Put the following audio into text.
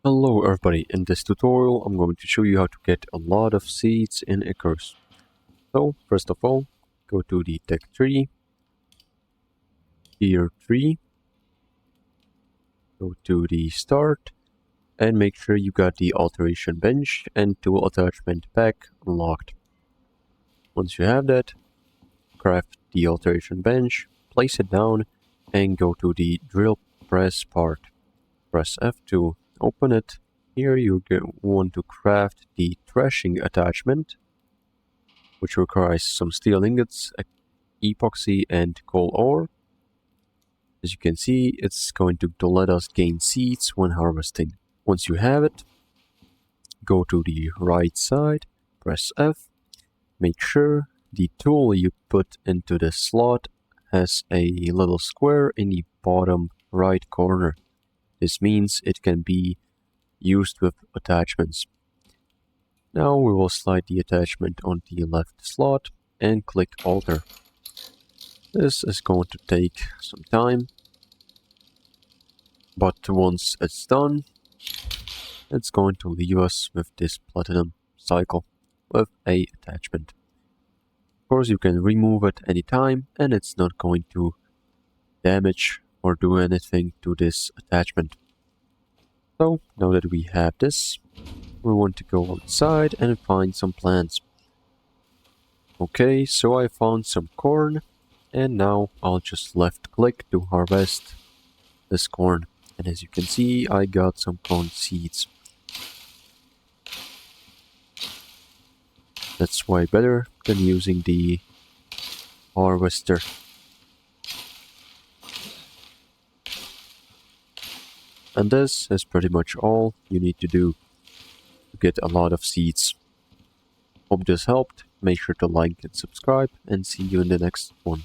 Hello everybody, in this tutorial I'm going to show you how to get a lot of seeds in ICARUS. So first of all, go to the tech tree, tier 3, go to the start and make sure you got the alteration bench and tool attachment pack unlocked. Once you have that, craft the alteration bench, place it down and go to the drill press part. Press F to open it. Here you want to craft the thrashing attachment, which requires some steel ingots, epoxy and coal ore. As you can see, it's going to let us gain seeds when harvesting. Once you have it, go to the right side, press F, make sure the tool you put into the slot has a little square in the bottom right corner. This means it can be used with attachments. Now we will slide the attachment on the left slot and click alter. This is going to take some time, but once it's done, it's going to leave us with this platinum cycle with a attachment. Of course, you can remove it anytime and it's not going to damage or do anything to this attachment. So now that we have this, we want to go outside and find some plants. Okay, so I found some corn and now I'll just left click to harvest this corn. And as you can see, I got some corn seeds. That's way better than using the harvester. And this is pretty much all you need to do to get a lot of seeds. Hope this helped. Make sure to like and subscribe and see you in the next one.